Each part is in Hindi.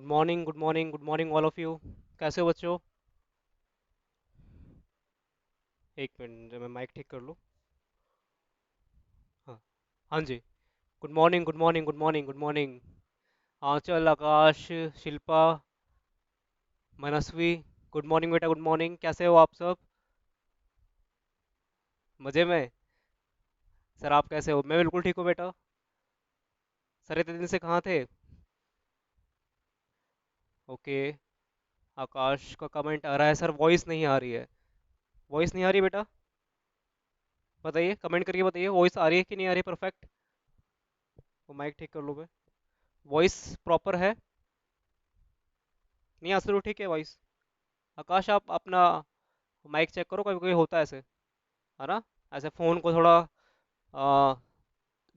Good morning, good morning all of you. कैसे हो बच्चों? एक मिनट, जब मैं माइक ठीक कर लूँ। हाँ, हाँ जी। Good morning, good morning, good morning, good morning. Aanchal, Akash, Shilpa, Manasvi. Good morning बेटा, गुड मॉर्निंग। कैसे हो आप सब? मज़े में? सर आप कैसे हो? मैं बिल्कुल ठीक हूँ बेटा। सर इतने दिन से कहाँ थे? ओके। आकाश का कमेंट आ रहा है, सर वॉइस नहीं आ रही है। वॉइस नहीं आ रही बेटा? बताइए, कमेंट करके बताइए, वॉइस आ रही है कि नहीं आ रही परफेक्ट। वो माइक ठीक कर लूँ मैं। वॉइस प्रॉपर है? नहीं आ रही? ठीक है वॉइस। आकाश आप अपना माइक चेक करो, कभी कभी होता है ऐसे, है ना। ऐसे फ़ोन को थोड़ा आ,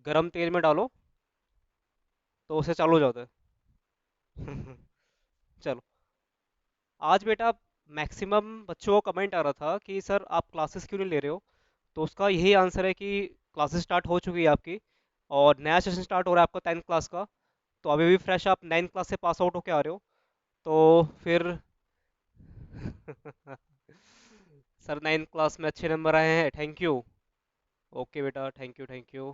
गरम तेल में डालो तो उसे चालू हो जाता है। चलो। आज बेटा मैक्सिमम बच्चों को कमेंट आ रहा था कि सर आप क्लासेस क्यों नहीं ले रहे हो। तो उसका यही आंसर है कि क्लासेस स्टार्ट हो चुकी है आपकी, और नया सेशन स्टार्ट हो रहा है आपका 10th क्लास का। तो अभी भी फ्रेश आप 9th क्लास से पास आउट होके आ रहे हो, तो फिर सर 9th क्लास में अच्छे नंबर आए हैं, थैंक यू। ओके बेटा, thank you, thank you.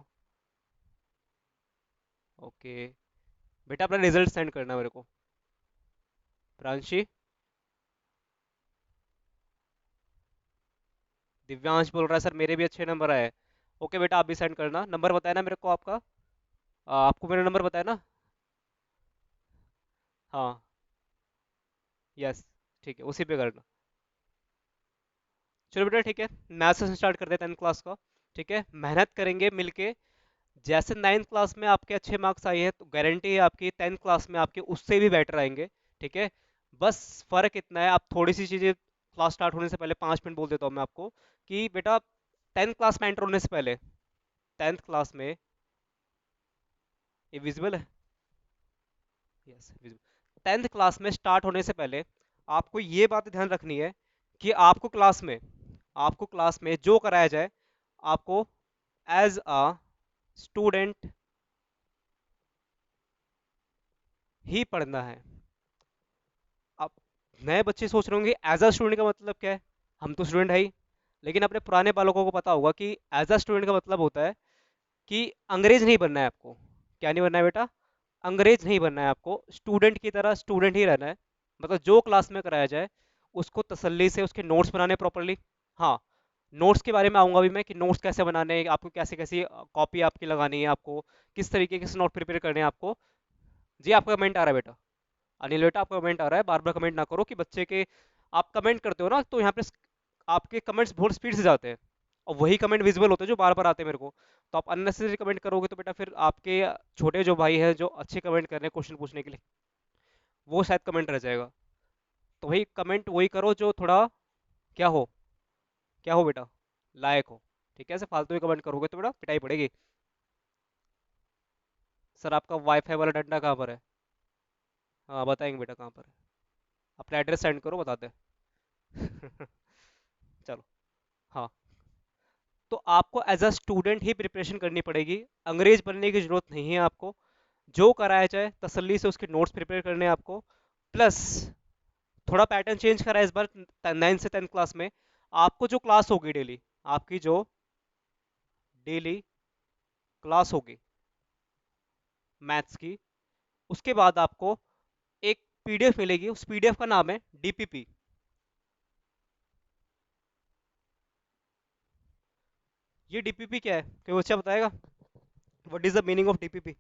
Okay बेटा, अपना रिजल्ट सेंड करना मेरे को। प्रांशी। दिव्यांश बोल रहा है सर मेरे भी अच्छे नंबर आए हैं। ओके बेटा, आप भी सेंड करना। नंबर बताया ना मेरे को आपका? आपको मेरा नंबर बताया ना? हाँ। यस। ठीक है, उसी पे करना। चलो बेटा ठीक है, मैथ्स से स्टार्ट करते हैं 10th क्लास का। ठीक है, मेहनत करेंगे मिलके। जैसे 9th क्लास में आपके अच्छे मार्क्स आए हैं, तो गारंटी है आपकी 10th क्लास में आपके उससे भी बेटर आएंगे। ठीक है। बस फ़र्क इतना है, आप थोड़ी सी चीज़ें क्लास स्टार्ट होने से पहले 5 मिनट बोल देता हूँ मैं आपको कि बेटा 10th क्लास में एंटर होने से पहले, 10th क्लास में, ये विजिबल है? Yes, visible. 10th क्लास में स्टार्ट होने से पहले आपको ये बात ध्यान रखनी है कि आपको क्लास में जो कराया जाए, आपको एज अ स्टूडेंट ही पढ़ना है। अब नए बच्चे सोच रहे होंगे एज अ स्टूडेंट का मतलब क्या है। हम तो स्टूडेंट है ही, लेकिन अपने पुराने बालकों को पता होगा कि एज अ स्टूडेंट का मतलब होता है कि अंग्रेज नहीं बनना है आपको। क्या नहीं बनना है बेटा? अंग्रेज नहीं बनना है आपको, स्टूडेंट की तरह स्टूडेंट ही रहना है। मतलब जो क्लास में कराया जाए उसको तसल्ली से उसके नोट्स बनाने प्रॉपरली। हाँ, नोट्स के बारे में आऊँगा भी मैं कि नोट्स कैसे बनाने हैं, आपको कैसे कैसी कॉपी आपकी लगानी है, आपको किस तरीके के नोट प्रिपेयर करने हैं आपको। जी आपका कमेंट आ रहा है बेटा। अनिल बेटा आपका कमेंट आ रहा है, बार बार कमेंट ना करो कि बच्चे के। आप कमेंट करते हो ना तो यहाँ पे आपके कमेंट्स बहुत स्पीड से जाते हैं, और वही कमेंट विजिबल होते हैं जो बार बार आते हैं मेरे को। तो आप अननेसेसरी कमेंट करोगे तो बेटा फिर आपके छोटे जो भाई हैं जो अच्छे कमेंट कर रहे हैं क्वेश्चन पूछने के लिए, वो शायद कमेंट रह जाएगा। तो वही कमेंट वही करो जो थोड़ा क्या हो, क्या हो बेटा, लायक हो। ठीक है, ऐसे फालतू ही कमेंट करोगे तो बेटा पिटाई पड़ेगी। सर आपका वाईफाई वाला डंडा कहाँ पर है? हाँ बताएंगे बेटा कहाँ पर है। अपना एड्रेस सेंड करो, बताते हैं। चलो। हाँ, तो आपको एज अ स्टूडेंट ही प्रिपरेशन करनी पड़ेगी। अंग्रेज बनने की जरूरत नहीं है आपको। जो कराया जाए तसल्ली से उसके नोट्स प्रिपेयर करने हैं आपको। प्लस थोड़ा पैटर्न चेंज करा है इस बार 9 से 10 क्लास में। आपको जो क्लास होगी डेली, आपकी जो डेली क्लास होगी मैथ्स की, उसके बाद आपको एक पीडीएफ मिलेगी। उस पीडीएफ का नाम है डीपीपी। ये डीपीपी क्या है, कोई बच्चा बताएगा? What is the meaning of DPP?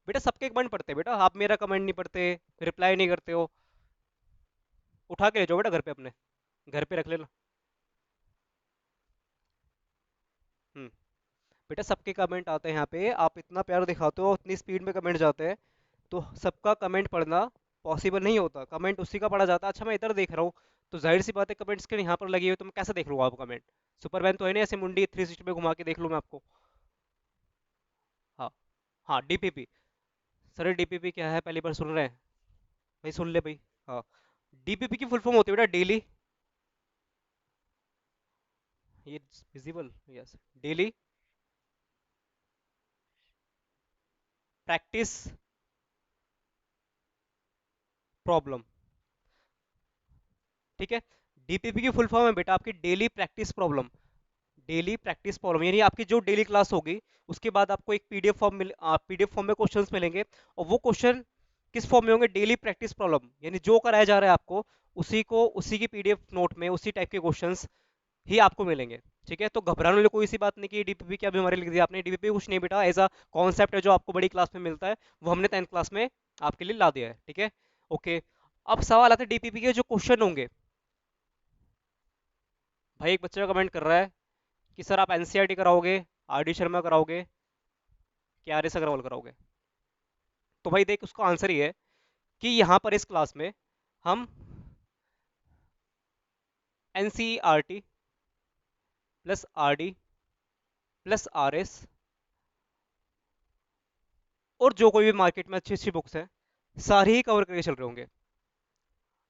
बेटा सबके कमेंट पढ़ते हैं बेटा, आप मेरा कमेंट नहीं पढ़ते, रिप्लाई नहीं करते हो। उठा के ले जाओ बेटा घर पे अपने, घर पे रख लेना। हम्म। बेटा सबके कमेंट आते हैं यहाँ पे, आप इतना प्यार दिखाते हो, इतनी स्पीड में कमेंट जाते हैं, तो सबका कमेंट पढ़ना पॉसिबल नहीं होता। कमेंट उसी का पढ़ा जाता है। अच्छा मैं इधर देख रहा हूँ, तो जाहिर सी बात है कमेंट्स के यहाँ पर लगी हुई, तो मैं कैसे देख लूँगा आपको कमेंट? सुपरमैन तो है नहीं ऐसे मुंडी 360 में घुमा के देख लूँ मैं आपको। हाँ। हाँ डीपीपी। सर डीपीपी क्या है, पहली बार सुन रहे हैं? भाई सुन ले भाई। हाँ, डीपीपी की फुल फॉर्म होती है बेटा डेली, ये visible, yes, daily practice problem. ठीक है। डीपीपी की फुल फॉर्म है बेटा आपकी daily practice problem. Daily practice problem यानी आपकी जो डेली क्लास होगी उसके बाद आपको एक पीडीएफ फॉर्म में क्वेश्चंस मिलेंगे, और वो क्वेश्चन किस फॉर्म में होंगे? डेली प्रैक्टिस प्रॉब्लम, यानी जो कराया जा रहा है आपको उसी की पीडीएफ नोट में उसी टाइप के क्वेश्चंस ही आपको मिलेंगे। ठीक है, तो घबराने वाली कोई सी बात नहीं कि डीपीपी क्या बीमारी लिख दी आपने। डीपीपी कुछ नहीं बेटा, एज अ कॉन्सेप्ट है जो आपको बड़ी क्लास में मिलता है, वो हमने 10th क्लास में आपके लिए ला दिया है। ठीक है, ओके। अब सवाल आता है डीपीपी के जो क्वेश्चन होंगे। भाई एक बच्चा कमेंट कर रहा है कि सर आप एनसीईआरटी कराओगे, आर डी शर्मा कराओगे, कि आर एस अग्रवाल कराओगे? तो भाई देख, उसका आंसर ये है कि यहाँ पर इस क्लास में हम NCERT plus R D plus R S और जो कोई भी मार्केट में अच्छी अच्छी बुक्स हैं सारी ही कवर करके चल रहे होंगे।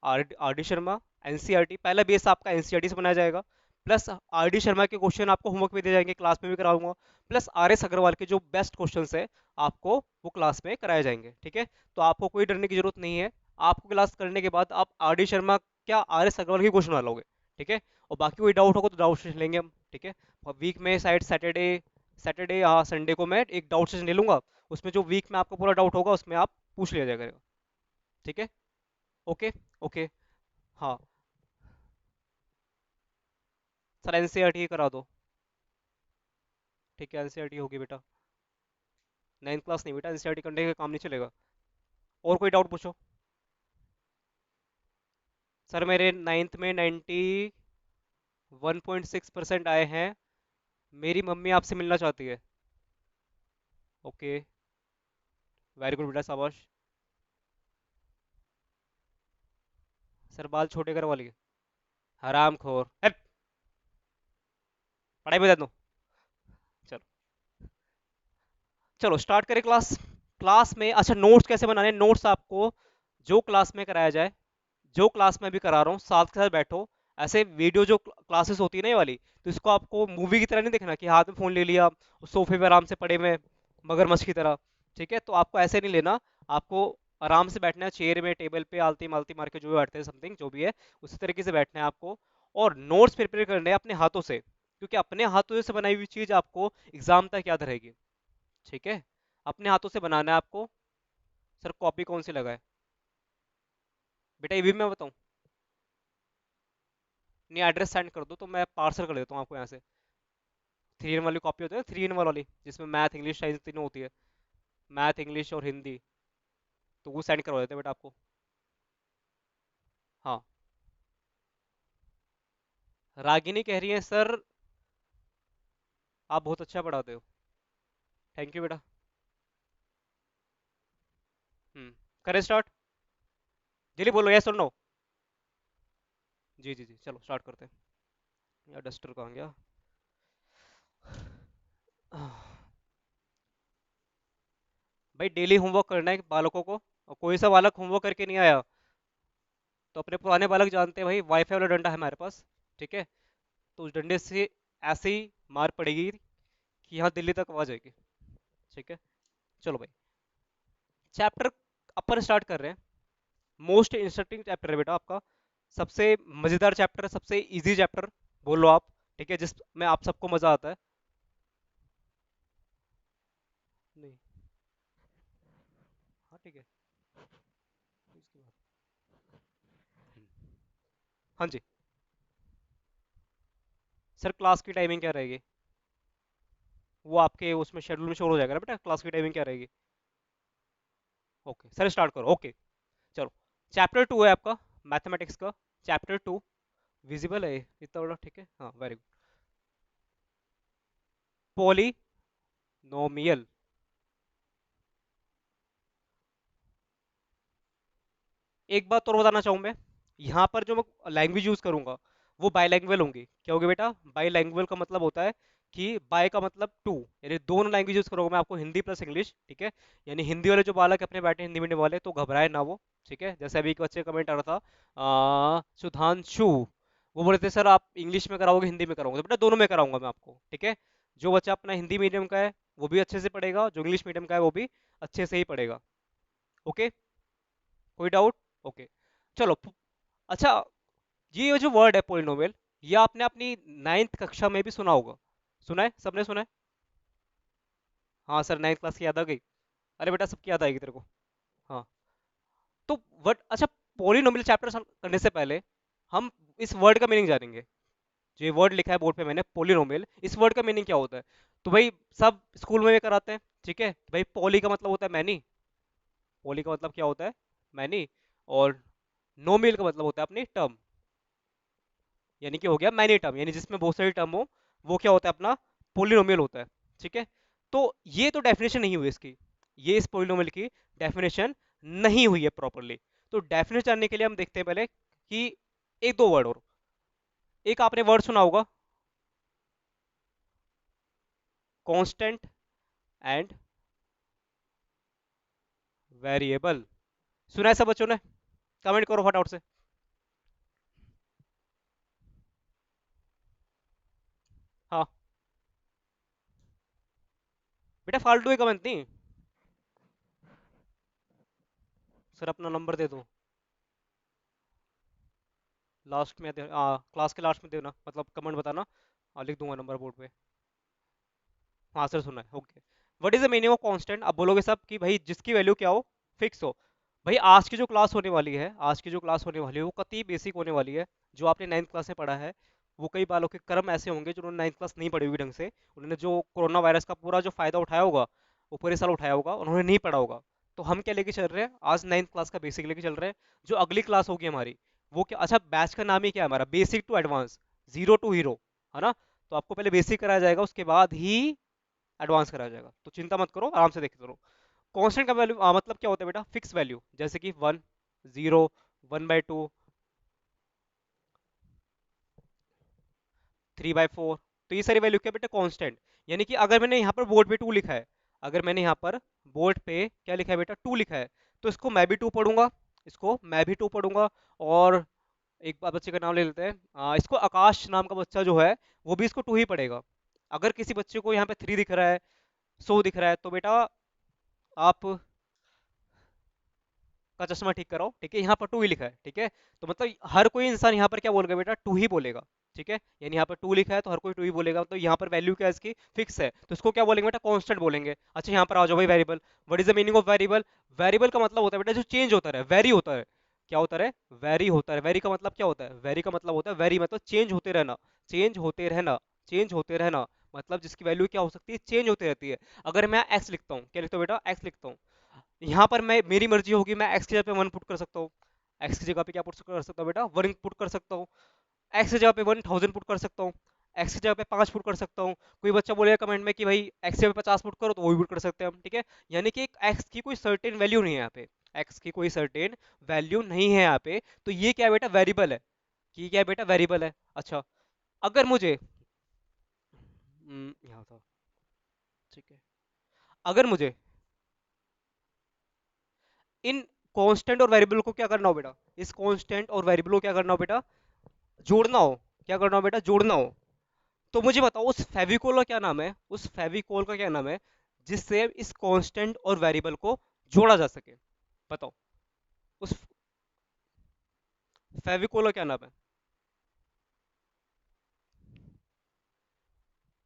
आर डी शर्मा, एनसीईआरटी, पहला बेस आपका एनसीईआरटी से बनाया जाएगा, प्लस आर डी शर्मा के क्वेश्चन आपको होमवर्क में दिए जाएंगे, क्लास में भी कराऊंगा, प्लस आर एस अग्रवाल के जो बेस्ट क्वेश्चंस है आपको वो क्लास में कराए जाएंगे। ठीक है, तो आपको कोई डरने की जरूरत नहीं है। आपको क्लास करने के बाद आप आर डी शर्मा क्या आर एस अग्रवाल के क्वेश्चन डालोगे। ठीक है, और बाकी कोई डाउट होगा तो डाउट सेशन लेंगे हम। ठीक है, वीक में शायद सैटरडे सैटरडे हाँ संडे को मैं एक डाउट सेशन ले लूंगा, उसमें जो वीक में आपको पूरा डाउट होगा उसमें आप पूछ लिया जाएगा। ठीक है, ओके, ओके। हाँ सर, एनसीईआरटी करा दो। ठीक है, एनसीईआरटी होगी बेटा। 9th क्लास नहीं बेटा, एनसीईआरटी करने का काम नहीं चलेगा। और कोई डाउट पूछो। सर मेरे 9th में 91.6% आए हैं। मेरी मम्मी आपसे मिलना चाहती है। ओके, वेरी गुड बेटा, शाबाश। सर बाल छोटे कर वाली है। हराम खोर, हट। पढ़ाई बता दो। चलो, चलो स्टार्ट करें क्लास। क्लास में अच्छा नोट्स कैसे बनाने हैं? नोट्स आपको जो क्लास में कराया जाए, जो क्लास में भी करा रहा हूँ साथ के साथ बैठो। ऐसे वीडियो जो क्लासेस होती है ना ये वाली, तो इसको आपको मूवी की तरह नहीं देखना कि हाथ में फोन ले लिया सोफे पे आराम से पड़े हुए मगरमच्छ की तरह। ठीक है, तो आपको ऐसे नहीं लेना। आपको आराम से बैठना है, चेयर में टेबल पे आलती मालती मार के जो भी बैठते हैं समथिंग जो भी है उसी तरीके से बैठना है आपको। और नोट्स प्रिपेयर करने हैं अपने हाथों से, क्योंकि अपने हाथों से बनाई हुई चीज आपको एग्जाम तक याद रहेगी। ठीक है, अपने हाथों से बनाना है आपको। सर कॉपी कौन सी लगाए? बेटा ये भी मैं बताऊं? नहीं, एड्रेस सेंड कर दो तो मैं पार्सल कर देता हूँ आपको यहाँ से। 3 in 1 वाली कॉपी होती है ना, 3 in 1 वाली, जिसमें मैथ इंग्लिश साइंस तीनों होती है, मैथ इंग्लिश और हिंदी, तो वो सेंड करवा देते हैं बेटा आपको। हाँ, रागिनी कह रही है सर आप बहुत अच्छा पढ़ाते हो। थैंक यू बेटा। करें स्टार्ट? जल्दी बोलो, यस और नो। जी जी जी, चलो स्टार्ट करते हैं। यार डस्टर कहाँ गया? भाई डेली होमवर्क करना है बालकों को, और कोई सा बालक होमवर्क करके नहीं आया तो अपने पुराने बालक जानते हैं भाई, वाईफाई वाला डंडा है हमारे पास। ठीक है, तो उस डंडे से ऐसे ही मार पड़ेगी कि यहाँ दिल्ली तक आवाज आएगी। ठीक है, चलो भाई चैप्टर अपन स्टार्ट कर रहे हैं। मोस्ट इंटरेस्टिंग चैप्टर है बेटा आपका, सबसे मजेदार चैप्टर है, सबसे इजी चैप्टर बोलो आप। ठीक है, जिसमें आप सबको मजा आता है। नहीं, हाँ ठीक है, तो इसके बाद हाँ जी। सर क्लास की टाइमिंग क्या रहेगी? वो आपके उसमें शेड्यूल में शोर हो जाएगा ना बेटा, क्लास की टाइमिंग क्या रहेगी। ओके सर, स्टार्ट करो। ओके, चलो। चैप्टर 2 है आपका, मैथमेटिक्स का। चैप्टर 2 विजिबल है इतना बड़ा? ठीक है, हाँ वेरी गुड। पॉलिनोमियल। एक बात और बताना चाहूँ मैं, यहाँ पर जो मैं लैंग्वेज यूज़ करूँगा वो बाईलैंग्वेज होंगी। क्या होगी बेटा? बाईलैंग्वेज का मतलब होता है कि बाय का मतलब टू, यानी दोनों लैंग्वेज यूज़ करूँगा मैं, आपको हिंदी प्लस इंग्लिश। ठीक है, यानी हिंदी वाले जो बालक अपने बैठे हिंदी मीडियम वाले तो घबराए ना वो। ठीक है, जैसे अभी एक बच्चे कमेंट आ रहा था सुधांशु, वो बोले थे सर आप इंग्लिश में कराओगे हिंदी में कराओगे? तो बेटा दोनों में कराऊंगा मैं आपको। ठीक है, जो बच्चा अपना हिंदी मीडियम का है वो भी अच्छे से पढ़ेगा, जो इंग्लिश मीडियम का है वो भी अच्छे से ही पढ़ेगा। ओके, कोई डाउट? ओके, चलो अच्छा, ये जो वर्ड है पोलिनोमियल, ये आपने अपनी नाइन्थ कक्षा में भी सुना होगा। सुना है, सबने सुना है? हाँ सर, नाइन्थ क्लास की याद आ गई। अरे बेटा, सबकी याद आएगी तेरे को। हाँ, तो वर्ड, अच्छा, पोलिनोमियल चैप्टर करने से पहले हम इस वर्ड का मीनिंग जानेंगे। जो ये वर्ड लिखा है बोर्ड पे मैंने, पोलिनोमियल, इस वर्ड का मीनिंग क्या होता है? तो भाई, सब स्कूल में भी कराते हैं, ठीक है भाई। पोली का मतलब होता है मैनी। पोली का मतलब क्या होता है? मैनी। और नोमियल का मतलब होता है अपनी टर्म, यानी कि हो गया मैनी टर्म, यानी जिसमें बहुत सारी टर्म हो, वो क्या होता है अपना? पोलिनोमियल होता है, ठीक है। तो ये तो डेफिनेशन नहीं हुई इसकी, ये इस पोलिनोमियल की डेफिनेशन नहीं हुई है प्रॉपरली। तो डेफिनेशन जानने के लिए हम देखते हैं पहले कि एक दो वर्ड और, एक आपने वर्ड सुना होगा, कांस्टेंट एंड वेरिएबल। सुना है सब बच्चों ने? कमेंट करो फटाफट से। हाँ बेटा, फालतू ही कमेंट नहीं। सर अपना नंबर दे दो, लास्ट में दे, क्लास के लास्ट में देना, मतलब कमेंट बताना। लिख दूंगा नंबर बोर्ड पे। हाँ सर, सुना है, okay. What is the meaning of constant? अब बोलोगे सब कि भाई जिसकी वैल्यू क्या हो, फिक्स हो। भाई आज की जो क्लास होने वाली है, आज की जो क्लास होने वाली है वो कतई बेसिक होने वाली है। जो आपने नाइन्थ क्लास में पढ़ा है, वो कई बालों के कर्म ऐसे होंगे जिन्होंने नाइन्थ क्लास नहीं पढ़ी हुई ढंग से। उन्होंने जो कोरोना वायरस का पूरा जो फायदा उठाया होगा, वो पूरे साल उठाया होगा, उन्होंने नहीं पढ़ा होगा। तो हम क्या लेके चल रहे हैं आज? नाइन्थ क्लास का बेसिक लेके चल रहे हैं। जो अगली क्लास होगी हमारी, वो क्या, अच्छा बैच का नाम ही क्या है हमारा? Basic to advance, zero to hero, है ना? तो आपको पहले बेसिक कराया जाएगा, उसके बाद ही एडवांस कराया जाएगा। तो चिंता मत करो, आराम से देखते रहो। कांस्टेंट का वैल्यू मतलब क्या होता है बेटा? फिक्स वैल्यू, जैसे कि 1, 0, 1/2, 3/4। तो ये सारी वैल्यू क्या बेटा? कांस्टेंट। यानी कि अगर मैंने यहाँ पर बोर्ड पे 2 लिखा है, अगर मैंने यहाँ पर बोर्ड पे क्या लिखा है बेटा? 2 लिखा है, तो इसको मैं भी 2 पढ़ूंगा, इसको मैं भी 2 पढ़ूंगा। और एक बार बच्चे का नाम ले लेते हैं, इसको आकाश नाम का बच्चा जो है, वो भी इसको 2 ही पढ़ेगा। अगर किसी बच्चे को यहाँ पे 3 दिख रहा है, 100 दिख रहा है, तो बेटा आप का चश्मा ठीक कराओ, ठीक है। यहाँ पर 2 ही लिखा है, ठीक है। तो मतलब हर कोई इंसान यहाँ पर क्या बोलेगा बेटा? 2 ही बोलेगा, ठीक है। यानी यहाँ पर 2 लिखा है तो हर कोई 2 ही बोलेगा। तो यहाँ पर वैल्यू क्या है इसकी? फिक्स है, तो इसको क्या बोलेंगे बेटा? कांस्टेंट बोलेंगे। अच्छा, यहाँ पर आ जाओ भाई, variable. What is the meaning of variable? Variable का मतलब होता है बेटा जो चेंज होता रहे, वेरी होता है। क्या होता है? वेरी होता है। वेरी का मतलब क्या होता है? वेरी का मतलब होता है, वेरी मतलब चेंज होते रहना, चेंज होते रहना, चेंज होते रहना। मतलब जिसकी वैल्यू क्या हो सकती है? चेंज होती रहती है। अगर मैं एक्स लिखता हूँ, क्या लिखता हूँ बेटा? एक्स लिखता हूँ। यहाँ पर मैं, मेरी मर्जी होगी, मैं एक्स की जगह पे 1 पुट कर सकता हूँ। एक्स की जगह पे क्या पुट कर सकता हूँ बेटा? 1 पुट कर सकता हूँ। एक्स की जगह पे 1000 पुट कर सकता हूँ। एक्स की जगह पे 5 पुट कर सकता हूँ। कोई बच्चा बोलेगा कमेंट में कि भाई एक्स की जगह पे 50 पुट करो, तो वो भी पुट कर सकते हैं हम, ठीक है। यानी कि एक एक्स की कोई सर्टेन वैल्यू नहीं है यहाँ पे, एक्स की कोई सर्टेन वैल्यू नहीं है यहाँ पे। तो ये क्या है बेटा? वेरिएबल है। कि क्या है बेटा? वेरिएबल है। अच्छा, अगर मुझे यहाँ था, ठीक है, अगर मुझे इन कांस्टेंट और वेरिएबल को क्या करना हो बेटा? इस कांस्टेंट और वेरिएबल को क्या करना हो बेटा? जोड़ना हो। क्या करना हो बेटा? जोड़ना हो। तो मुझे बताओ, उस फेविकोल का क्या नाम है? उस फेविकोल का क्या नाम है जिससे इस कांस्टेंट और वेरिएबल को जोड़ा जा सके? बताओ, उस फेविकोल का क्या नाम है?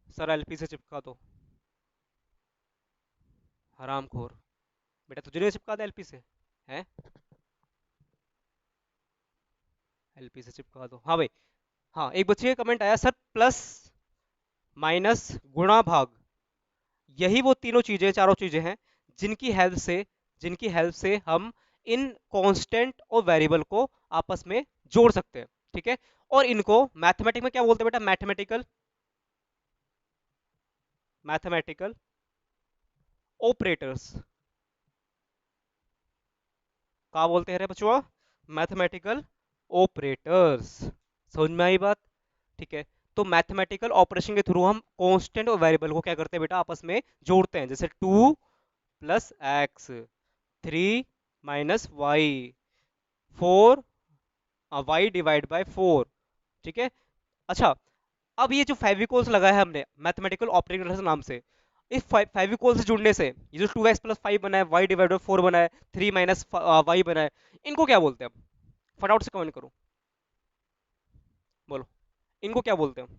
सर एलपी से चिपका दो। हरामखोर, बेटा तुझे नहीं चिपका दे एलपी से? हैं? एलपी से चिपका दो, हाँ भाई। हाँ, एक बच्चे का कमेंट आया, सर प्लस माइनस गुणा भाग, यही वो तीनों चीजें, चारों चीजें हैं जिनकी हेल्प से हम इन कांस्टेंट और वेरिएबल को आपस में जोड़ सकते हैं, ठीक है। और इनको मैथमेटिक्स में क्या बोलते हैं बेटा? Mathematical operators. क्या बोलते हैं रे बच्चों? Mathematical operators. समझ में आई बात? ठीक है। तो मैथमेटिकल ऑपरेशन के थ्रू हम कांस्टेंट और वेरिएबल को क्या करते हैं बेटा? आपस में जोड़ते हैं। जैसे 2 + x, 3 - y, 4 y/4, ठीक है। अच्छा, अब ये जो फेविकोल्स लगा है हमने मैथमेटिकल ऑपरेटर्स नाम से, इस फेविकोल से जुड़ने से ये जो 2x+5 बना है, y/4 बना है, 3 माइनस y बना है, इनको क्या बोलते हैं हम? फटाफट से कमेंट करो, बोलो इनको क्या बोलते हैं हम?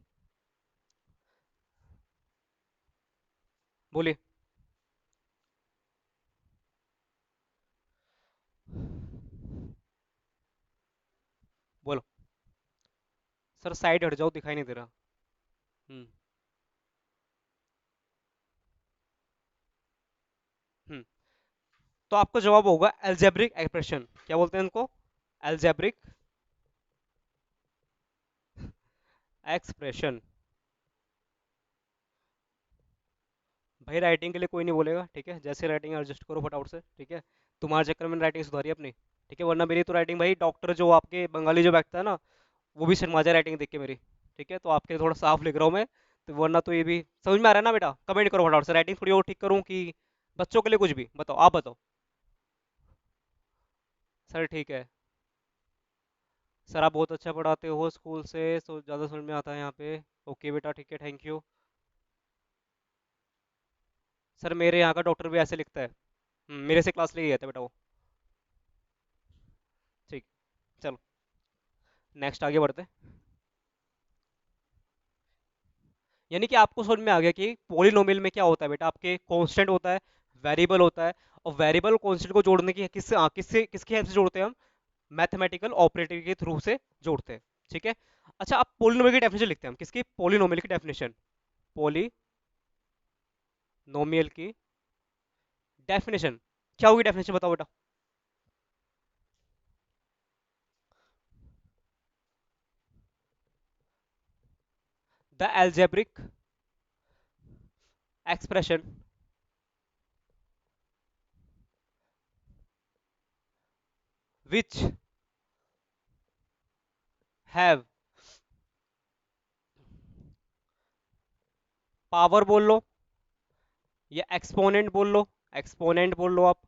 बोलिए। बोलो। सर साइड हट जाओ, दिखाई नहीं दे रहा। हम्म। हम्म। तो आपका जवाब होगा एल्जेब्रिक एक्सप्रेशन। क्या बोलते हैं इनको? Algebraic expression. भाई राइटिंग के लिए कोई नहीं बोलेगा, ठीक है? जैसे राइटिंग एडजस्ट करो फटाफट से, ठीक है? तुम्हारे चक्कर में राइटिंग सुधारी अपनी, ठीक है? वरना मेरी तो राइटिंग भाई, डॉक्टर जो आपके बंगाली जो बैठता है ना, वो भी शर्मा जाए राइटिंग देख के मेरी, ठीक है? तो आपके लिए थोड़ा साफ लिख रहा हूँ मैं। तो वरना तो ये भी समझ में आ रहा है ना बेटा? कमेंट करो फटाफट से, राइटिंग थोड़ी और ठीक करूँ कि बच्चों के लिए कुछ भी बताओ, आप बताओ। सर ठीक है। सर आप बहुत अच्छा पढ़ाते हो स्कूल से, तो ज़्यादा समझ में आता है यहाँ पे। ओके बेटा, ठीक है, थैंक यू। सर मेरे यहाँ का डॉक्टर भी ऐसे लिखता है। मेरे से क्लास लेके गया था बेटा वो। ठीक। चलो नेक्स्ट आगे बढ़ते हैं। यानी कि आपको समझ में आ गया कि पॉलिनोमियल में क्या होता है बेटा, आपके कांस्टेंट होता है, वेरिएबल होता है, और वेरिएबल और कांस्टेंट को जोड़ने की किसकी हेल्प से जोड़ते हैं हम? मैथमेटिकल ऑपरेटर के थ्रू से जोड़ते हैं, ठीक है? अच्छा, आप पॉलिनोमियल की डेफिनेशन लिखते हैं हम, किसकी? पॉलिनोमियल की डेफिनेशन। पॉलिनोमियल की डेफिनेशन क्या होगी? डेफिनेशन बताओ बेटा। The algebraic expression which have power बोल लो, या एक्सपोनेंट बोल लो, एक्सपोनेंट बोल लो आप,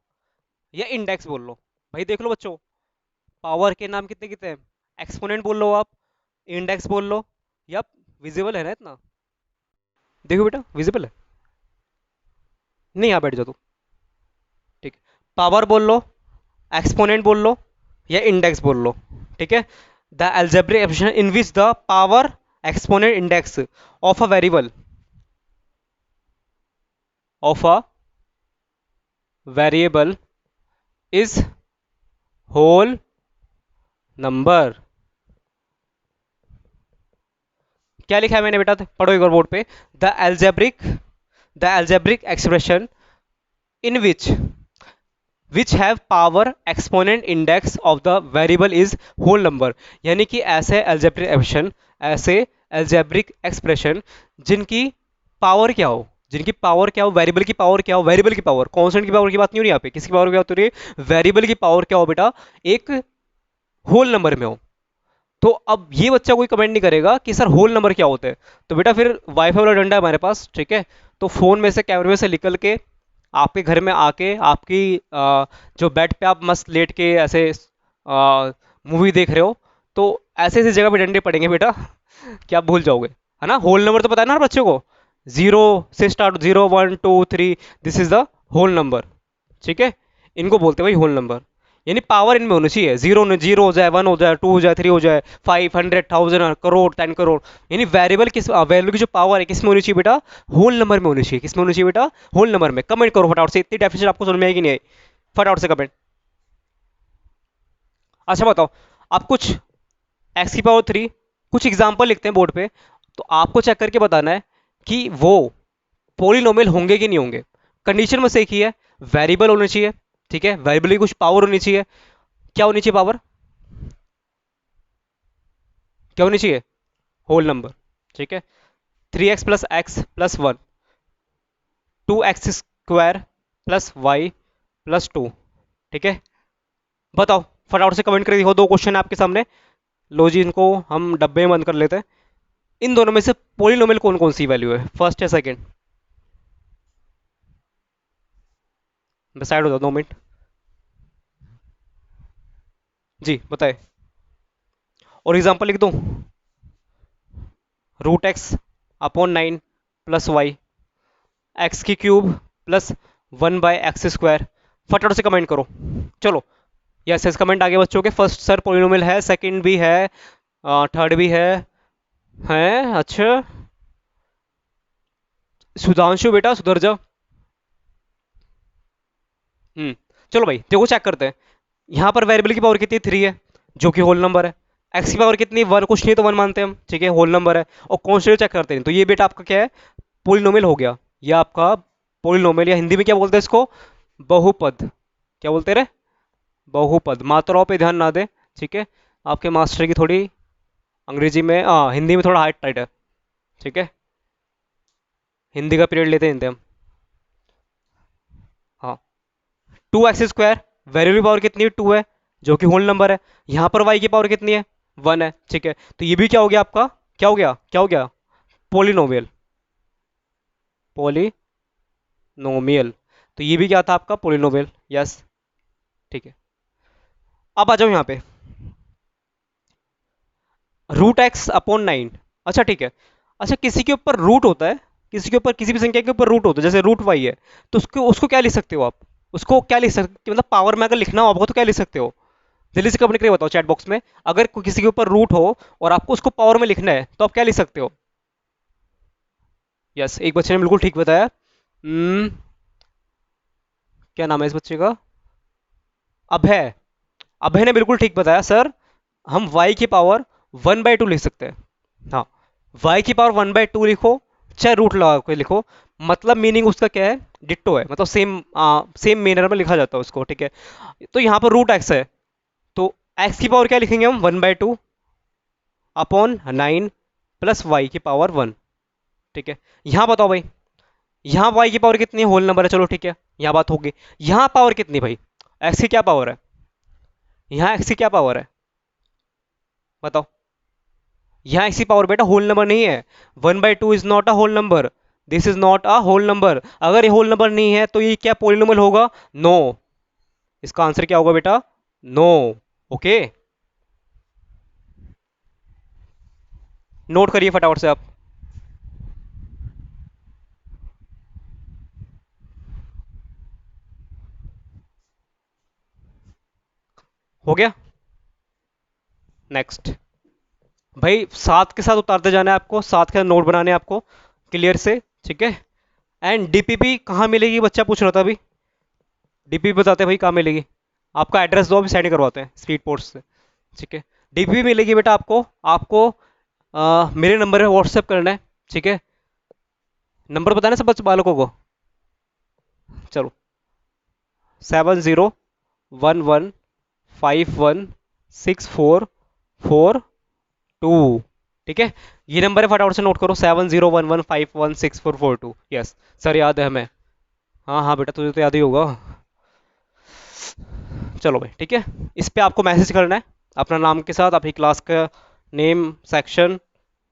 या इंडेक्स बोल लो। भाई देख लो बच्चों, पावर के नाम कितने कितने हैं? एक्सपोनेंट बोल लो आप, इंडेक्स बोल लो, या विजिबल है ना इतना? देखो बेटा, विजिबल है। नहीं, यहाँ बैठ जाओ तू। ठीक। पावर बोल लो, एक्सपोनेंट बोल लो, या इंडेक्स बोल लो, ठीक है? The algebraic expression in which the power exponent index of a variable of a variable is whole number। क्या लिखा है मैंने बेटा? पढ़ो एक बार बोर्ड पे। The algebraic the algebraic expression in which have power exponent index of the variable is whole number। यानी कि ऐसे algebraic expression, ऐसे algebraic expression जिनकी पावर क्या हो, जिनकी पावर क्या हो, वेरिएबल की पावर क्या हो, वेरिएबल की पावर, कांस्टेंट की पावर की बात नहीं हो रही यहाँ पे, किसकी पावर की बात हो रही है? वेरिएबल की पावर क्या हो बेटा? एक होल नंबर में हो। तो अब ये बच्चा कोई कमेंट नहीं करेगा कि सर होल नंबर क्या होते हैं। तो बेटा फिर वाईफाई वाला डंडा है हमारे पास, ठीक है? तो फोन में से, कैमरे में से निकल के आपके घर में आके, आपकी जो बेड पे आप मस्त लेट के ऐसे मूवी देख रहे हो, तो ऐसे ऐसी जगह पे डंडे पड़ेंगे बेटा कि आप भूल जाओगे। है ना? होल नंबर तो पता है ना हर बच्चे को? जीरो से start, 0 1 2 3, this is the whole number, ठीक है? इनको बोलते हैं भाई होल नंबर। यानी पावर इनमें होनी चाहिए, जीरो ने जीरो हो जाए, वन हो जाए, टू हो जाए, थ्री हो जाए, 500 1000 करोड़ 10 करोड़। यानी वेरिएबल किस, वेरिएबल की जो पावर है किस में होनी चाहिए बेटा? होल नंबर में होनी चाहिए। किस में होनी चाहिए बेटा? होल नंबर में। कमेंट करो फटाफट से, इतनी डेफिनेशन आपको समझ में आएगी नहीं आई? फटाफट से कमेंट। अच्छा बताओ, आप कुछ x⁻³ कुछ एग्जाम्पल लिखते हैं बोर्ड पे, तो आपको चेक करके बताना है कि वो पोलिनोमियल होंगे कि नहीं होंगे। कंडीशन में से एक ही है, वेरिएबल होने चाहिए, ठीक है? वेरिएबल की कुछ पावर होनी चाहिए। क्या होनी चाहिए पावर? क्या होनी चाहिए? होल नंबर, ठीक है? 3x + x + 1, 2x² + y + 2, ठीक है? बताओ फटाफट से कमेंट कर दिखाओ। दो क्वेश्चन है आपके सामने, लो जी, इनको हम डब्बे में बंद कर लेते हैं। इन दोनों में से पोलिनोमियल कौन कौन सी वैल्यू है, फर्स्ट या सेकंड? डिसाइड हो जाओ, 2 मिनट। जी बताए। और एग्जांपल लिख दूं? √x/9 + y, एक्स की क्यूब प्लस 1/x²। फटाफट से कमेंट करो। चलो, यस यस कमेंट आगे बच्चों के। फर्स्ट सर पोलिनोमियल है, सेकंड भी है, थर्ड भी है अच्छा। सुधांशु बेटा सुधर जा। चलो भाई देखो, चेक करते हैं। यहाँ पर वेरिएबल की पावर कितनी 3 है, जो कि होल नंबर है। एक्स की पावर कितनी 1, कुछ नहीं तो 1 मानते हैं हम, ठीक है, होल नंबर है। और कॉन्स्टेंट चेक करते हैं, तो ये बेटा आपका क्या है, पोलिनोमियल हो गया। ये आपका पोलिनोमियल, या हिंदी में क्या बोलते हैं इसको, बहुपद। क्या बोलते रहे, बहुपद। मात्राओं पे ध्यान ना दे, ठीक है। आपके मास्टर की थोड़ी अंग्रेजी में हिंदी में थोड़ा हाइट टाइट है, ठीक है। हिंदी का पीरियड लेते हैं हम। हाँ, 2x², वेरिएबल की पावर कितनी है, 2 है, जो कि होल नंबर है। यहाँ पर y की पावर कितनी है, 1 है, ठीक है। तो ये भी क्या हो गया आपका, क्या हो गया, क्या हो गया, पोलिनोमियल। पोलिनोमियल, तो ये भी क्या था आपका, पोलिनोमियल। यस, ठीक है। अब आ जाओ यहाँ पे, √x/9। अच्छा ठीक है। अच्छा, किसी के ऊपर रूट होता है, किसी के ऊपर, किसी भी संख्या के ऊपर रूट होता है, जैसे √y है, तो उसको उसको क्या लिख सकते हो आप, उसको क्या लिख सकते, मतलब पावर में अगर लिखना हो आपको तो क्या लिख सकते हो, जल्दी से कमेंट करके बताओ चैट बॉक्स में। अगर किसी के ऊपर रूट हो और आपको उसको पावर में लिखना है तो आप क्या लिख सकते हो। यस, एक बच्चे ने बिल्कुल ठीक बताया। क्या नाम है इस बच्चे का, अभय। अभय ने बिल्कुल ठीक बताया सर, हम y की पावर 1/2 लिख सकते हैं। हाँ, y की पावर 1/2 लिखो, चाहे रूट लगा के लिखो, मतलब मीनिंग उसका क्या है, डिट्टो है, मतलब सेम सेम मैनर में लिखा जाता है उसको, ठीक है। तो यहाँ पर √x है, तो x की पावर क्या लिखेंगे हम, 1/2/9 प्लस y की पावर 1, ठीक है। यहाँ बताओ भाई, यहाँ y की पावर कितनी है, होल नंबर है, चलो ठीक है, यहाँ बात होगी। यहाँ पावर कितनी भाई, x की क्या पावर है, यहाँ x की क्या पावर है, बताओ। यहाँ x की पावर बेटा होल नंबर नहीं है, 1/2 is not a whole number, this is not a whole number. अगर ये होल नंबर नहीं है तो ये क्या पोलिनोमियल होगा, नो। इसका आंसर क्या होगा बेटा, नो। ओके, नोट करिए फटाफट से आप। हो गया, नेक्स्ट। भाई साथ के साथ उतारते जाना है आपको, साथ के साथ नोट बनाने हैं आपको क्लियर से, ठीक है। एंड डीपीपी कहाँ मिलेगी, बच्चा पूछ रहा था अभी। डीपीपी बताते हैं भाई कहाँ मिलेगी, आपका एड्रेस दो, अभी सेंड करवाते हैं स्पीड पोस्ट से, ठीक है। डीपीपी मिलेगी बेटा आपको, आपको मेरे नंबर पे व्हाट्सएप करना है, ठीक है। नंबर बताना सब बच्चे बालकों को, चलो, 7011516442, ठीक है। ये नंबर है, फटाफट से नोट करो, 7011516442। यस सर, याद है हमें। हाँ हाँ बेटा, तुझे तो याद ही होगा। चलो भाई ठीक है, इस पे आपको मैसेज करना है अपना नाम के साथ, अपनी क्लास का नेम, सेक्शन,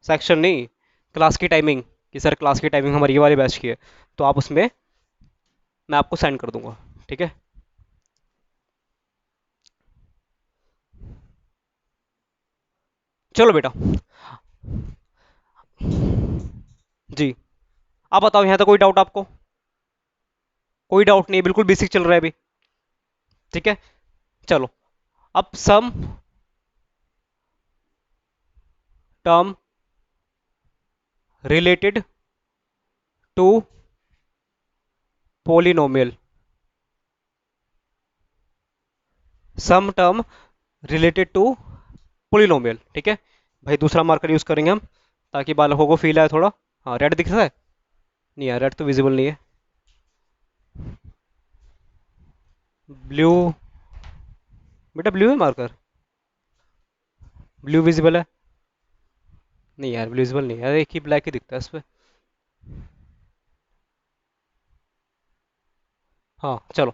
सेक्शन नहीं, क्लास की टाइमिंग, कि सर क्लास की टाइमिंग हमारी ये वाली बैच की है, तो आप उसमें, मैं आपको सेंड कर दूंगा, ठीक है। चलो बेटा, जी, आप बताओ यहाँ तक कोई डाउट आपको, कोई डाउट नहीं, बिल्कुल बेसिक चल रहा है अभी, ठीक है। चलो, अब sum term related to polynomial, sum term related to polynomial, ठीक है। भाई दूसरा मार्कर यूज करेंगे हम, ताकि बालकों को फील आए थोड़ा। हाँ, रेड दिख रहा है, नहीं यार रेड तो विजिबल नहीं है। ब्लू, बेटा ब्लू है मार्कर, ब्लू विजिबल है, नहीं यार ब्लू विजिबल नहीं है, एक ही ब्लैक ही दिखता है इस पे। हाँ चलो,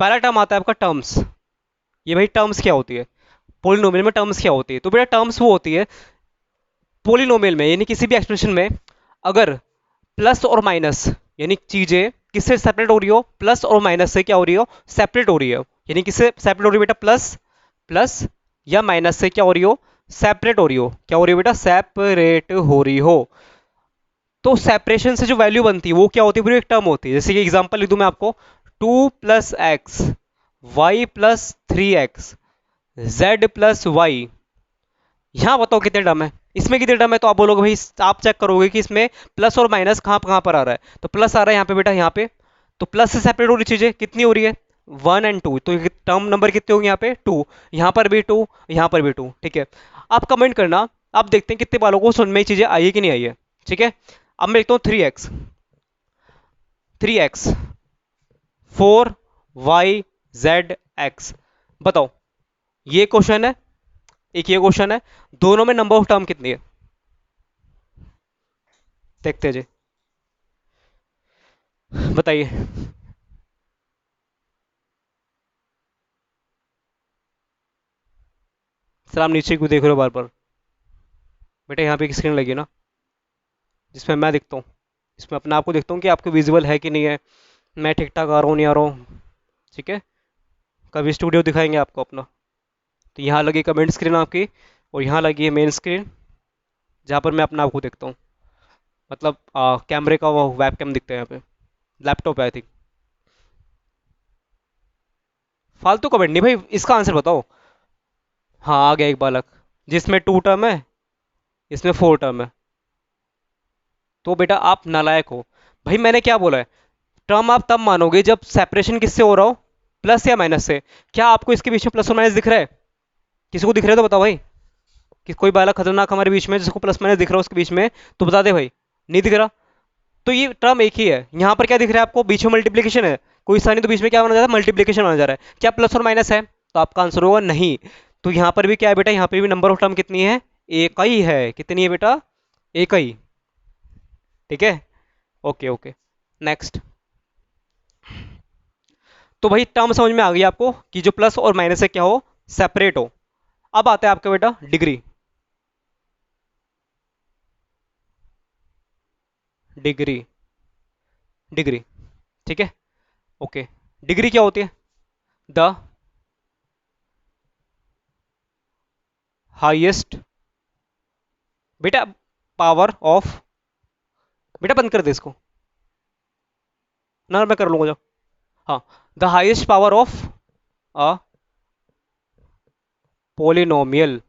पहला टर्म आता है आपका टर्म्स। ये भाई टर्म्स क्या होती है, पोलिनोमियल में टर्म्स क्या होती है, तो बेटा टर्म्स वो होती है पोलिनोमियल में, यानी किसी भी एक्सप्रेशन में अगर प्लस और माइनस, यानी चीजें किससे सेपरेट हो रही हो, प्लस और माइनस से क्या हो रही हो, सेपरेट हो रही है, यानी किससे सेपरेट हो रही है बेटा, प्लस, प्लस या माइनस से क्या हो रही हो, सेपरेट हो रही हो, क्या हो रही हो बेटा, सेपरेट हो रही हो, तो सेपरेशन से जो वैल्यू बनती है वो क्या होती है, पूरी एक टर्म होती है। जैसे कि एग्जांपल लिख दूं मैं आपको, 2 + x, y + 3x, z + y। यहाँ बताओ कितने टर्म है, इसमें कितने टर्म है, तो आप बोलोगे भाई, आप चेक करोगे कि इसमें प्लस और माइनस कहाँ कहाँ पर आ रहा है, तो प्लस आ रहा है यहाँ पे बेटा, यहाँ पे। तो प्लस से सेपरेट हो रही चीजें कितनी हो रही है, 1 और 2, तो टर्म नंबर कितने होंगे यहाँ पे, 2। यहाँ पर भी 2, यहाँ पर भी 2, ठीक है। आप कमेंट करना, आप देखते हैं कितने बालों को सुन में ये चीजें आई है कि नहीं आई है, ठीक है। अब मैं लिखता हूँ 3x 4y z x। बताओ, ये क्वेश्चन है, एक ये क्वेश्चन है, दोनों में नंबर ऑफ टर्म कितनी है, देखते हैं जी, बताइए। सर आप नीचे क्यों देख रहे हो बार बार, बेटा यहाँ पे एक स्क्रीन लगी है ना, जिसमें मैं दिखता हूँ, इसमें अपने आप को देखता हूँ कि आपको विजिबल है कि नहीं है, मैं ठीक ठाक आ रहा हूँ नहीं आ रहा हूँ, ठीक है। कभी स्टूडियो दिखाएंगे आपको अपना। तो यहाँ लगी कमेंट स्क्रीन आपकी, और यहाँ लगी है मेन स्क्रीन, जहाँ पर मैं अपना आपको देखता हूँ, मतलब कैमरे का वो वेब कैम दिखता है यहाँ पे, लैपटॉप है आई थिंक। फालतू कमेंट नहीं भाई, इसका आंसर बताओ। हाँ आ गया एक बालक, जिसमें 2 टर्म है, इसमें 4 टर्म है। तो बेटा आप नालायक हो। भाई मैंने क्या बोला है, टर्म आप तब मानोगे जब सेपरेशन किससे हो रहा हो, प्लस या माइनस से। क्या आपको इसके बीच में प्लस और माइनस दिख रहा है, किसी को दिख रहा है तो बताओ भाई, कि कोई बालक खतरनाक हमारे बीच में जिसको प्लस माइनस दिख रहा हो उसके बीच में, तो बता दे भाई। नहीं दिख रहा, तो ये टर्म एक ही है। यहाँ पर क्या दिख रहा है आपको, बीच में मल्टीप्लीकेशन है, कोई सा नहीं, तो बीच में क्या माना जा रहा है, मल्टीप्लीकेशन माना जा रहा है। क्या प्लस और माइनस है, तो आपका आंसर होगा नहीं। तो यहाँ पर भी क्या है बेटा, यहाँ पर भी नंबर ऑफ टर्म कितनी है, एक ही है। कितनी है बेटा, एक ही, ठीक है। Okay okay, next. तो भाई टर्म समझ में आ गई आपको कि जो प्लस और माइनस है क्या हो, सेपरेट हो। अब आता है आपका बेटा डिग्री। डिग्री, डिग्री, ठीक है, ओके। डिग्री क्या होती है, द हाईएस्ट, बेटा पावर ऑफ, बेटा बंद कर दे इसको ना, मैं कर लूंगा जो। हाँ, the highest power of a polynomial,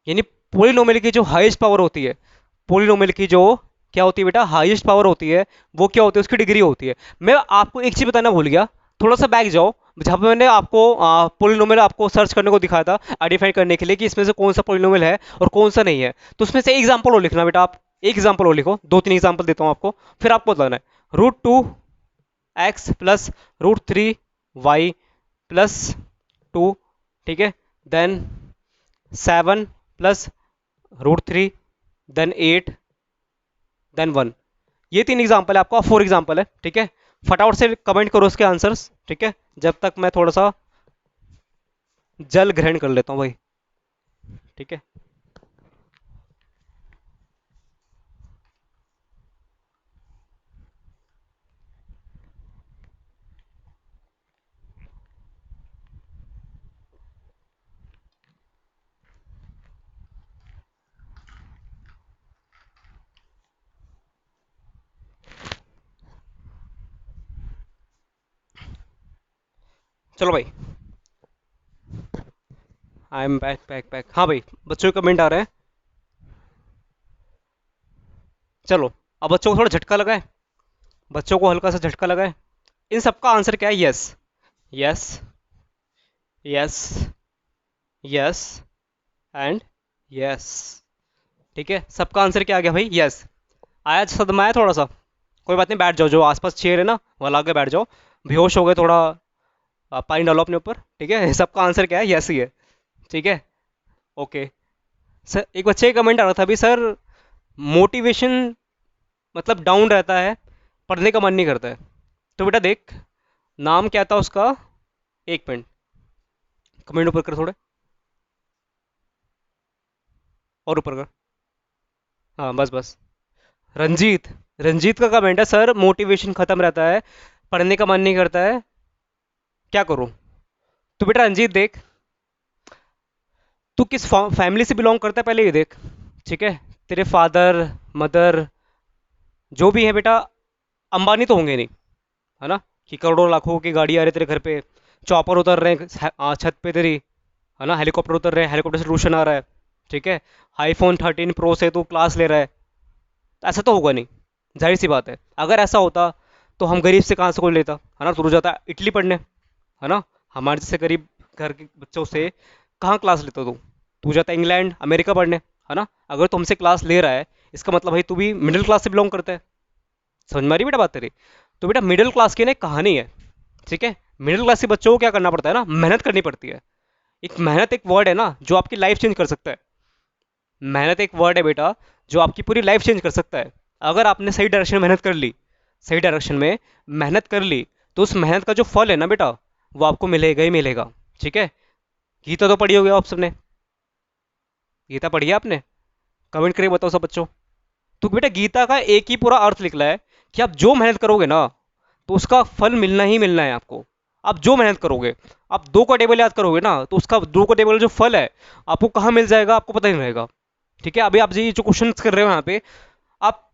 यानी पोलिनोमियल की जो हाईएस्ट पावर होती है, पोलिनोमियल की जो क्या होती है बेटा, हाईएस्ट पावर होती है, वो क्या होती है, उसकी डिग्री होती है। मैं आपको एक चीज बताना भूल गया, थोड़ा सा बैक जाओ, जहां पे मैंने आपको पोलिनोमियल आपको सर्च करने को दिखाया था, आइडेंटिफाई करने के लिए कि इसमें से कौन सा पोलिनोमियल है और कौन सा नहीं है। तो उसमें से एक एग्जाम्पल और लिखना बेटा, आप एक एग्जाम्पल और लिखो, 2-3 एग्जाम्पल देता हूँ आपको, फिर आपको बताना है। √2x + √3y + 2, ठीक है, देन 7 + √3, देन 8, देन 1। ये 3 एग्जाम्पल है, आपका 4 एग्जाम्पल है, ठीक है। फटाफट से कमेंट करो उसके आंसर्स, ठीक है, जब तक मैं थोड़ा सा जल ग्रहण कर लेता हूँ भाई, ठीक है। चलो भाई, I am back back back. हाँ भाई, बच्चों के कमेंट आ रहे हैं। चलो, अब बच्चों को थोड़ा झटका लगाए, बच्चों को हल्का सा झटका लगाए। इन सबका आंसर क्या है, yes, yes, yes, yes and yes, ठीक है। सबका आंसर क्या आ गया भाई, यस। आया सदमा आया थोड़ा सा, कोई बात नहीं, बैठ जाओ, जो आसपास चेयर है ना वहाँ लाके बैठ जाओ। बेहोश हो गए थोड़ा, पानी डालो अपने ऊपर, ठीक है। सबका आंसर क्या है, यस ही है, ठीक है, ओके। सर एक बच्चे का कमेंट आ रहा था अभी, सर मोटिवेशन मतलब डाउन रहता है, पढ़ने का मन नहीं करता है। तो बेटा देख, नाम क्या था उसका, एक मिनट, कमेंट ऊपर कर थोड़े, और ऊपर कर, हाँ बस बस। रंजीत, रंजीत का कमेंट है, सर मोटिवेशन खत्म रहता है, पढ़ने का मन नहीं करता है, क्या करूँ। तो बेटा रंजीत देख, तू किस फैमिली से बिलोंग करता है पहले ये देख, ठीक है। तेरे फादर, मदर, जो भी है बेटा, अंबानी तो होंगे नहीं, है ना, कि करोड़ों लाखों की गाड़ी आ रही है तेरे घर पे, चॉपर उतर रहे हैं छत पे तेरी, है ना, हेलीकॉप्टर उतर रहे हैं, हेलीकॉप्टर से ट्यूशन आ रहा है, ठीक है, iPhone 13 Pro से तू क्लास ले रहा है, ऐसा तो होगा नहीं, जाहिर सी बात है। अगर ऐसा होता तो हम गरीब से कहाँ से कोई लेता, है ना, तू जाता इटली पढ़ने, है ना, हमारे जैसे गरीब घर के बच्चों से कहाँ क्लास लेता तू जाता इंग्लैंड अमेरिका पढ़ने, है ना। अगर तुमसे क्लास ले रहा है, इसका मतलब भाई तू भी मिडिल क्लास से बिलोंग करता है। समझ में आ रही बेटा बात तेरी? तो बेटा मिडिल क्लास की ना एक कहानी है, ठीक है। मिडिल क्लास के बच्चों को क्या करना पड़ता है ना, मेहनत करनी पड़ती है। एक मेहनत एक वर्ड है ना जो आपकी लाइफ चेंज कर सकता है। मेहनत एक वर्ड है बेटा जो आपकी पूरी लाइफ चेंज कर सकता है। अगर आपने सही डायरेक्शन में मेहनत कर ली, सही डायरेक्शन में मेहनत कर ली, तो उस मेहनत का जो फल है ना बेटा, वो आपको मिलेगा ही मिलेगा, ठीक है। गीता तो पढ़ी होगी आप सबने, गीता पढ़ी है आपने? कमेंट करके बताओ सब बच्चों। तो बेटा गीता का एक ही पूरा अर्थ निकला है कि आप जो मेहनत करोगे ना, तो उसका फल मिलना ही मिलना है आपको। आप जो मेहनत करोगे, आप 2 का टेबल याद करोगे ना, तो उसका 2 का टेबल जो फल है आपको कहाँ मिल जाएगा आपको पता ही नहीं रहेगा, ठीक है। अभी आप ये जो क्वेश्चन कर रहे हो यहाँ पे, आप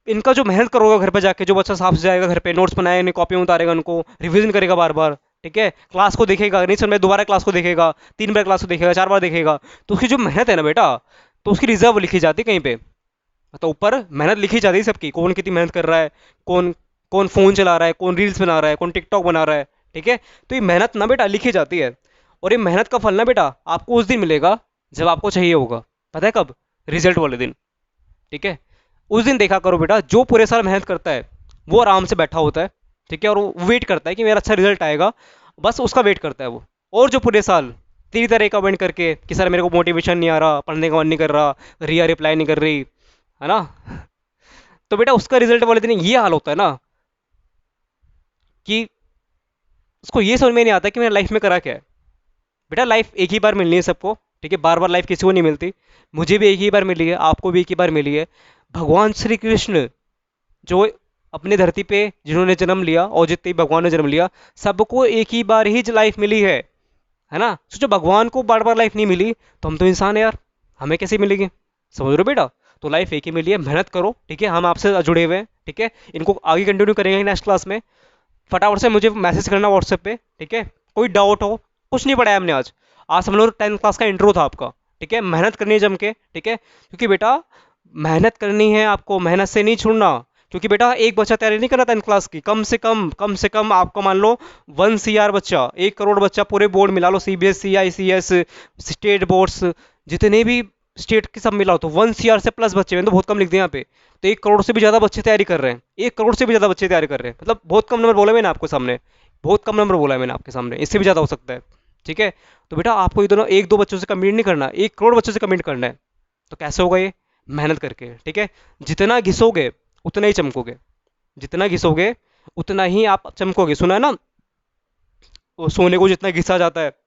इनका जो मेहनत करोगे घर पे जाके, जो बच्चा साफ से जाएगा घर पे, नोट्स बनाएगा, नहीं कॉपी में उतारेगा उनको, रिवीजन करेगा बार बार, ठीक है, क्लास को देखेगा, नहीं समझ में दोबारा क्लास को देखेगा, 3 बार क्लास को देखेगा, 4 बार देखेगा, तो उसकी जो मेहनत है ना बेटा, तो उसकी रिजर्व लिखी जाती है कहीं पे। तो ऊपर मेहनत लिखी जाती है सबकी, कौन कितनी मेहनत कर रहा है, कौन कौन फोन चला रहा है, कौन रील्स बना रहा है, कौन टिकटॉक बना रहा है, ठीक है। तो ये मेहनत ना बेटा लिखी जाती है, और ये मेहनत का फल ना बेटा आपको उस दिन मिलेगा जब आपको चाहिए होगा। पता है कब? रिजल्ट वाले दिन, ठीक है। उस दिन देखा करो बेटा, जो पूरे साल मेहनत करता है वो आराम से बैठा होता है, ठीक है, और वो वेट करता है कि मेरा अच्छा रिजल्ट आएगा, बस उसका वेट करता है वो। और जो पूरे साल तेरी तरह कमेंट करके कि सर मेरे को मोटिवेशन नहीं आ रहा, पढ़ने का मन नहीं कर रहा, रिया रिप्लाई नहीं कर रही, है ना, तो बेटा उसका रिजल्ट वाले दिन ये हाल होता है ना कि उसको ये समझ में नहीं आता कि मैंने लाइफ में करा क्या है। बेटा लाइफ एक ही बार मिलनी है सबको, ठीक है, बार बार लाइफ किसी को नहीं मिलती। मुझे भी एक ही बार मिली है, आपको भी एक ही बार मिली है। भगवान श्री कृष्ण जो अपने धरती पे जिन्होंने जन्म लिया, और जितने भी भगवान ने जन्म लिया, सबको एक ही बार ही लाइफ मिली है ना। सोचो भगवान को बार बार लाइफ नहीं मिली, तो हम तो इंसान है यार, हमें कैसे मिलेगी? समझ रहे हो बेटा? तो लाइफ एक ही मिली है, मेहनत करो, ठीक है। हम आपसे जुड़े हुए हैं, ठीक है, इनको आगे कंटिन्यू करेंगे नेक्स्ट क्लास में। फटाफट से मुझे मैसेज करना व्हाट्सएप पे, ठीक है। कोई डाउट हो, कुछ नहीं पढ़ाया हमने आज, आज समझ लो 10th क्लास का इंट्रो था आपका, ठीक है। मेहनत करनी है जम के, ठीक है, क्योंकि बेटा मेहनत करनी है आपको, मेहनत से नहीं छूटना। क्योंकि बेटा एक बच्चा तैयारी नहीं करना 10th क्लास की, कम से कम आपको मान लो 1 CR बच्चा, 1 करोड़ बच्चा पूरे बोर्ड मिला लो, CBSE, ICS, स्टेट बोर्ड्स, जितने भी स्टेट के सब मिला हो, तो 1 CR से प्लस बच्चे, मैंने तो बहुत कम लिख दिया यहाँ पे। तो 1 करोड़ से भी ज़्यादा बच्चे तैयारी कर रहे हैं, 1 करोड़ से भी ज़्यादा बच्चे तैयारी कर रहे हैं, मतलब बहुत कम नंबर बोला मैंने आपको सामने, बहुत कम नंबर बोला है मैंने आपके सामने, इससे भी ज़्यादा हो सकता है, ठीक है। तो बेटा आपको ये दोनों 1-2 बच्चों से कम्पीट नहीं करना, 1 करोड़ बच्चों से कम्पीट करना है। तो कैसे होगा ये? मेहनत करके, ठीक है। जितना घिसोगे उतना ही चमकोगे, जितना घिसोगे उतना ही आप चमकोगे। सुना है ना, वो सोने को जितना घिसा जाता है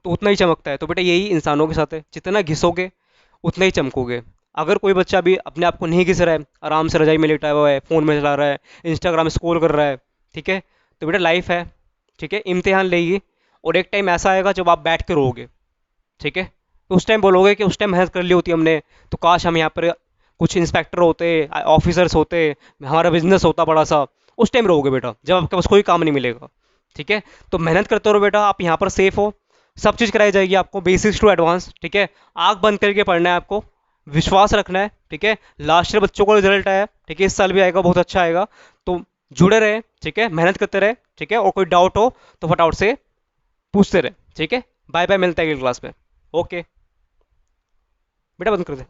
तो उतना ही चमकता है। तो बेटा यही इंसानों के साथ है, जितना घिसोगे उतना ही चमकोगे। अगर कोई बच्चा भी अपने आप को नहीं घिस रहा है, आराम से रजाई में लेटा हुआ है, फ़ोन में चला रहा है, इंस्टाग्राम स्क्रॉल कर रहा है, ठीक है, तो बेटा लाइफ है, ठीक है, इम्तिहान लेगी, और एक टाइम ऐसा आएगा जब आप बैठ के रोओगे, ठीक है। तो उस टाइम बोलोगे कि उस टाइम मेहनत कर ली होती हमने, तो काश हम यहाँ पर कुछ इंस्पेक्टर होते, ऑफिसर्स होते, हमारा बिजनेस होता बड़ा सा। उस टाइम रहोगे बेटा जब आपके पास कोई काम नहीं मिलेगा, ठीक है। तो मेहनत करते रहो बेटा, आप यहाँ पर सेफ हो, सब चीज़ कराई जाएगी आपको, बेसिक्स टू एडवांस, ठीक है। आँख बंद करके पढ़ना है आपको, विश्वास रखना है, ठीक है। लास्ट ईयर बच्चों को रिजल्ट आया, ठीक है, इस साल भी आएगा, बहुत अच्छा आएगा। तो जुड़े रहे, ठीक है, मेहनत करते रहे, ठीक है, और कोई डाउट हो तो फटाफट से पूछते रहे, ठीक है। बाय बाय, मिलते हैं अगली क्लास में। ओके बेटा, बंद कर दे।